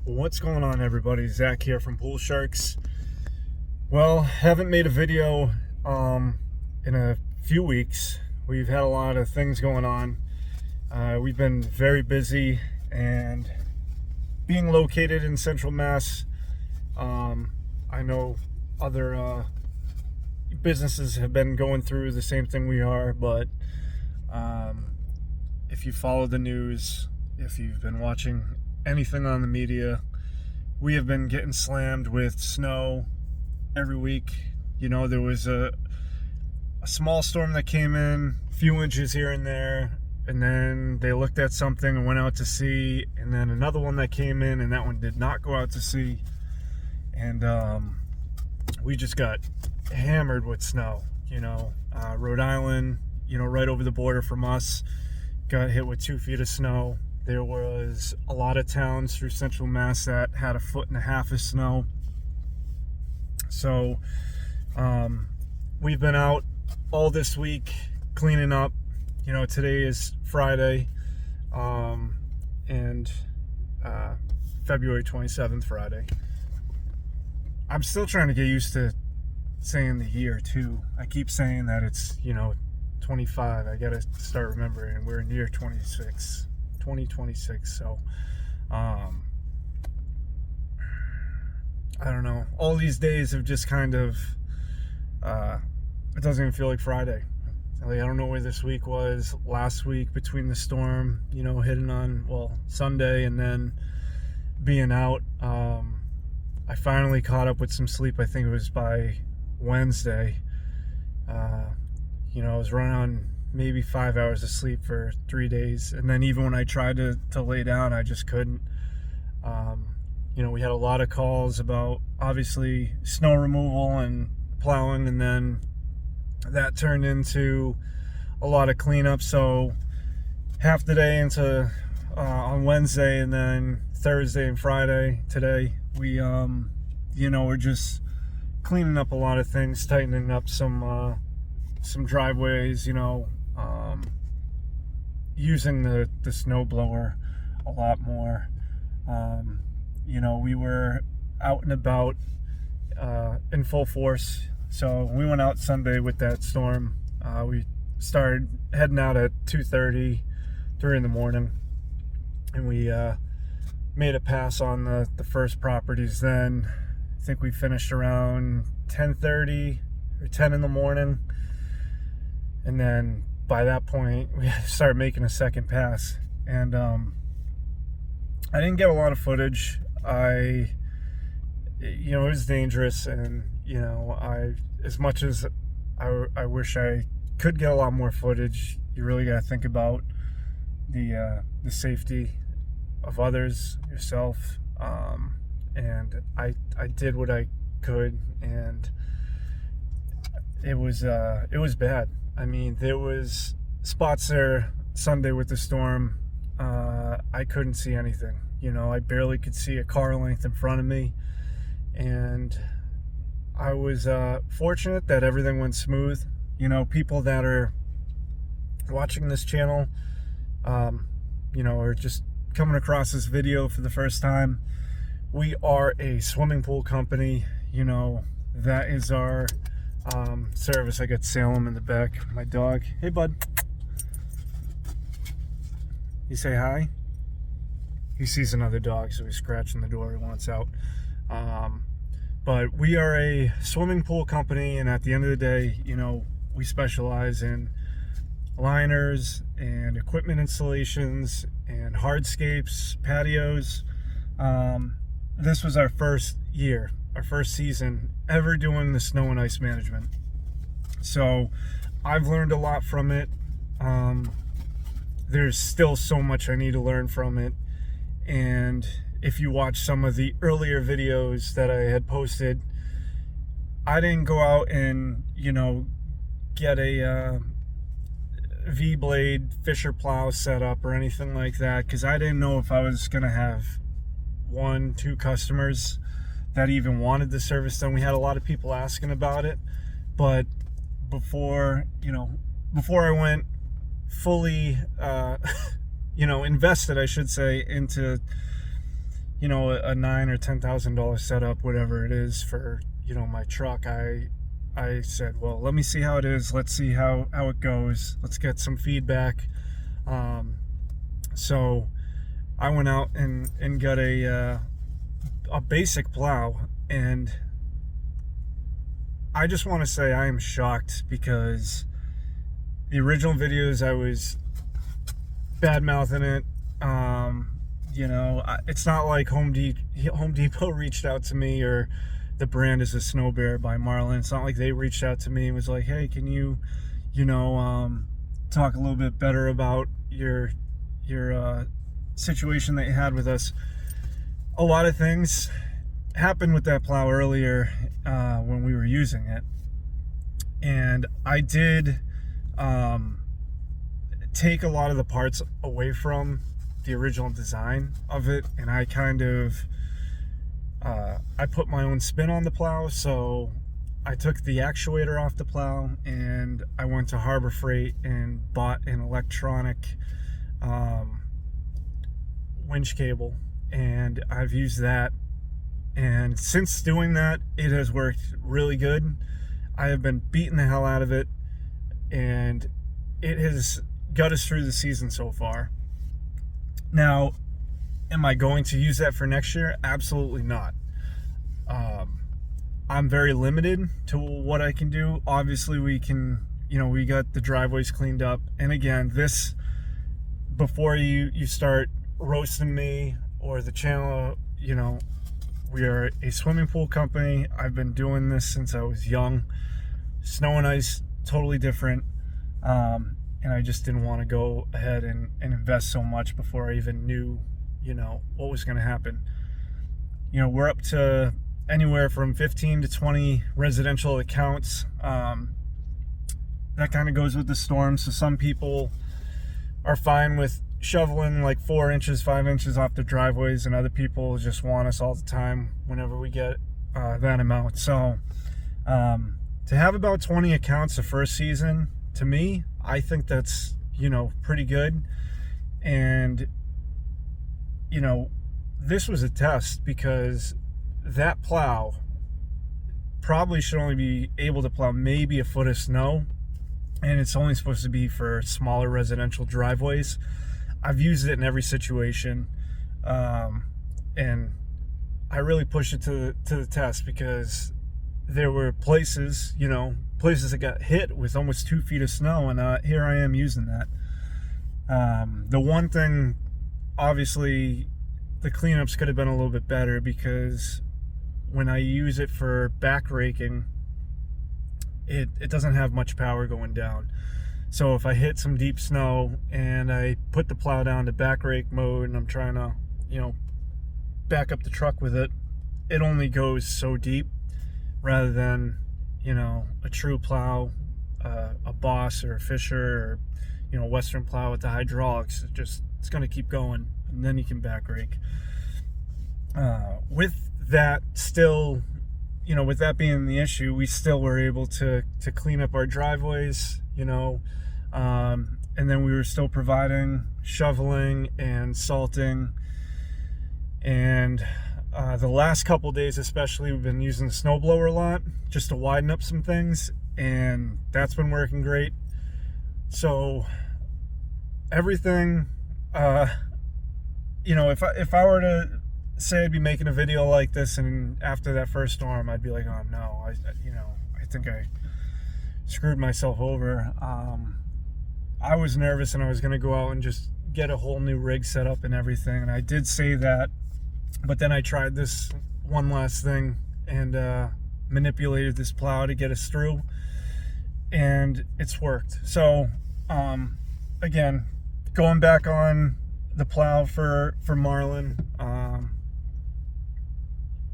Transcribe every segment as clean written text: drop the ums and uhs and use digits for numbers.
What's going on, everybody? Zach here from Pool Sharks. Well, haven't made a video in a few weeks. We've had a lot of things going on. We've been very busy, and being located in Central Mass, I know other businesses have been going through the same thing we are, but if you follow the news, if you've been watching anything on the media, we have been getting slammed with snow every week. You know, there was a small storm that came in, a few inches here and there, and then they looked at something and went out to sea, and then another one that came in, and that one did not go out to sea. And we just got hammered with snow. You know, Rhode Island, you know, right over the border from us, got hit with 2 feet of snow. There was a lot of towns through Central Mass that had 1.5 feet of snow. So we've been out all this week cleaning up. You know, today is Friday, and February 27th, Friday. I'm still trying to get used to saying the year too. I keep saying that it's, you know, 25. I gotta start remembering we're in year 2026. So I don't know, all these days have just kind of it doesn't even feel like Friday. Like, I don't know where this week was last week between the storm, you know, hitting on, well, Sunday, and then being out. I finally caught up with some sleep. I think it was by Wednesday. You know, I was running on maybe 5 hours of sleep for 3 days, and then even when I tried to lay down, I just couldn't. You know, we had a lot of calls about obviously snow removal and plowing, and then that turned into a lot of cleanup. So half the day into on Wednesday, and then Thursday and Friday today, we you know, we're just cleaning up a lot of things, tightening up some driveways, you know, using the snow blower a lot more. You know, we were out and about in full force. So we went out Sunday with that storm. We started heading out at 2:30, 3 in the morning, and we made a pass on the first properties. Then I think we finished around 10:30 or 10 in the morning, and then by that point we had to start making a second pass. And I didn't get a lot of footage. You know, it was dangerous, and you know, as much as I wish I could get a lot more footage, you really got to think about the safety of others, yourself, and I did what I could, and it was bad. I mean, there was spots there Sunday with the storm. I couldn't see anything. You know, I barely could see a car length in front of me, and I was fortunate that everything went smooth. You know, people that are watching this channel, you know, are just coming across this video for the first time. We are a swimming pool company. You know, that is our service. I got Salem in the back, my dog. Hey, bud. You say hi? He sees another dog, so he's scratching the door. He wants out. But we are a swimming pool company, and at the end of the day, you know, we specialize in liners and equipment installations and hardscapes, patios. This was our first year, our first season ever doing the snow and ice management. So I've learned a lot from it. There's still so much I need to learn from it. And if you watch some of the earlier videos that I had posted, I didn't go out and, you know, get a V-blade Fisher plow set up or anything like that, because I didn't know if I was going to have 1-2 customers that even wanted the service done. We had a lot of people asking about it, but before I went fully invested, I should say, into a $9,000 or $10,000 setup, whatever it is for, my truck, I said, well, let me see how it is. Let's see how it goes. Let's get some feedback. So I went out and got a basic plow, and I just want to say I am shocked, because the original videos I was bad mouthing it. It's not like Home Depot reached out to me, or the brand is a Snow Bear by Marlin. It's not like they reached out to me and was like, hey, can you talk a little bit better about your situation that you had with us. A lot of things happened with that plow earlier when we were using it, and I did take a lot of the parts away from the original design of it, and I kind of I put my own spin on the plow. So I took the actuator off the plow, and I went to Harbor Freight and bought an electronic winch cable, and I've used that, and since doing that, it has worked really good. I have been beating the hell out of it, and it has got us through the season so far. Now, am I going to use that for next year? Absolutely not. I'm very limited to what I can do. Obviously, we can, we got the driveways cleaned up, and again, this, before you start roasting me or the channel, we are a swimming pool company. I've been doing this since I was young. Snow and ice, totally different. And I just didn't want to go ahead and invest so much before I even knew, what was going to happen. We're up to anywhere from 15 to 20 residential accounts. That kind of goes with the storm. So some people are fine with shoveling like 4 inches, 5 inches off the driveways, and other people just want us all the time whenever we get that amount. So to have about 20 accounts the first season, to me, I think that's, pretty good. And, this was a test, because that plow probably should only be able to plow maybe a foot of snow, and it's only supposed to be for smaller residential driveways. I've used it in every situation, and I really pushed it to the test, because there were places that got hit with almost 2 feet of snow, and here I am using that. The one thing, obviously, the cleanups could have been a little bit better, because when I use it for back raking, it doesn't have much power going down. So if I hit some deep snow and I put the plow down to back rake mode, and I'm trying to, back up the truck with it, it only goes so deep, rather than, a true plow, a Boss or a Fisher, or, Western plow with the hydraulics. It's going to keep going, and then you can back rake. With that still, with that being the issue, we still were able to clean up our driveways, and then we were still providing shoveling and salting. And the last couple days especially, we've been using the snowblower a lot just to widen up some things, and that's been working great. So everything, if I were to say I'd be making a video like this, and after that first storm, I'd be like, oh no, I think I screwed myself over. I was nervous, and I was going to go out and just get a whole new rig set up and everything, and I did say that, but then I tried this one last thing and manipulated this plow to get us through, and it's worked. So again, going back on the plow for Marlin,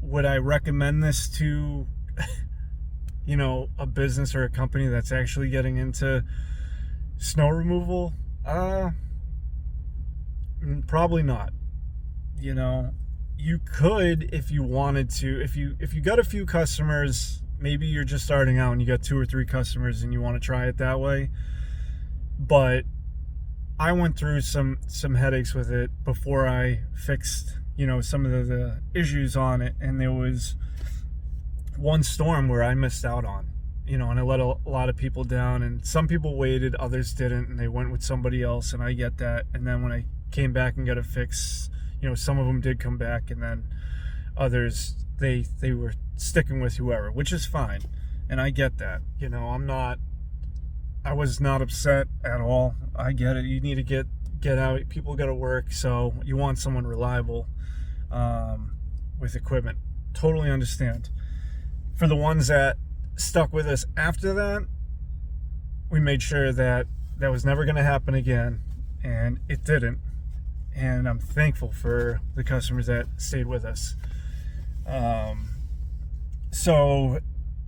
would I recommend this to a business or a company that's actually getting into snow removal? Probably not. You could, if you wanted to, if you got a few customers, maybe you're just starting out and you got 2 or 3 customers and you want to try it that way. But I went through some headaches with it before I fixed some of the issues on it. And there was one storm where I missed out on, and I let a lot of people down, and some people waited, others didn't, and they went with somebody else, and I get that. And then when I came back and got it fixed, some of them did come back, and then others, they were sticking with whoever, which is fine. And I get that. I was not upset at all. I get it. You need to get out. People got to work, so you want someone reliable with equipment. Totally understand. For the ones that stuck with us after that, we made sure that was never going to happen again, and it didn't. And I'm thankful for the customers that stayed with us. So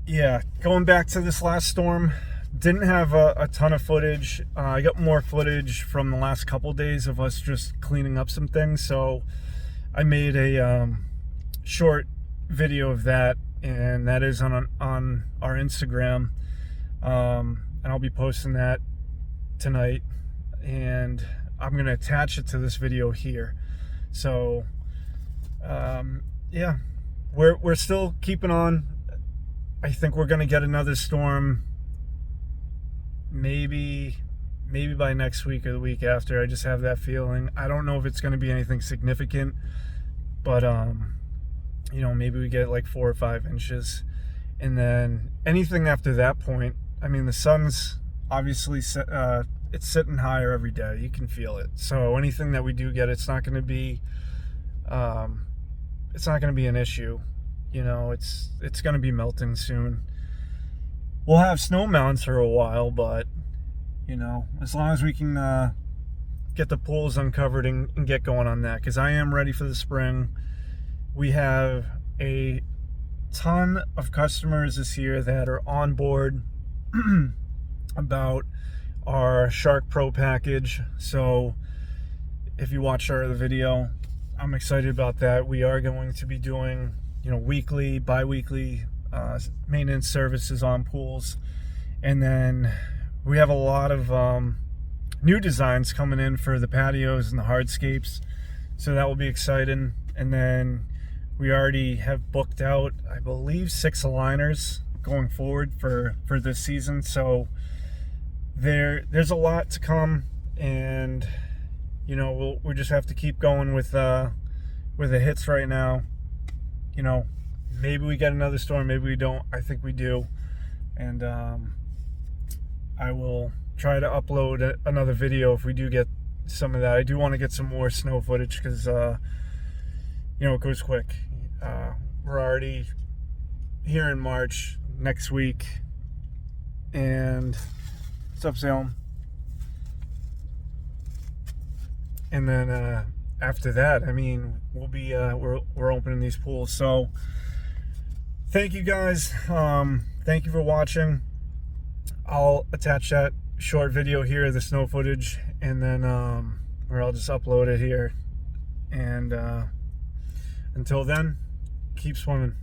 yeah, going back to this last storm, didn't have a ton of footage. I got more footage from the last couple days of us just cleaning up some things, so I made a short video of that, and that is on our Instagram, and I'll be posting that tonight, and I'm gonna attach it to this video here. So yeah, we're still keeping on. I think we're gonna get another storm maybe by next week or the week after. I just have that feeling. I don't know if it's going to be anything significant, but maybe we get like 4 or 5 inches, and then anything after that point, I mean, the sun's obviously it's sitting higher every day. You can feel it. So anything that we do get, it's not going to be an issue. It's going to be melting soon. We'll have snow mounds for a while, but as long as we can get the pools uncovered and get going on that, because I am ready for the spring. We have a ton of customers this year that are on board about our Shark Pro package. So if you watched our other video, I'm excited about that. We are going to be doing weekly, bi-weekly maintenance services on pools, and then we have a lot of new designs coming in for the patios and the hardscapes, so that will be exciting. And then we already have booked out, I believe, 6 aligners going forward for this season. So there's a lot to come, and we'll just have to keep going with the hits right now. Maybe we get another storm, maybe we don't. I think we do. And I will try to upload another video if we do get some of that. I do want to get some more snow footage, because it goes quick. We're already here in March, next week. And what's up, Salem? And then after that, I mean, we'll be we're opening these pools. So thank you guys. Thank you for watching. I'll attach that short video here, the snow footage, and then or I'll just upload it here. And until then, keep swimming.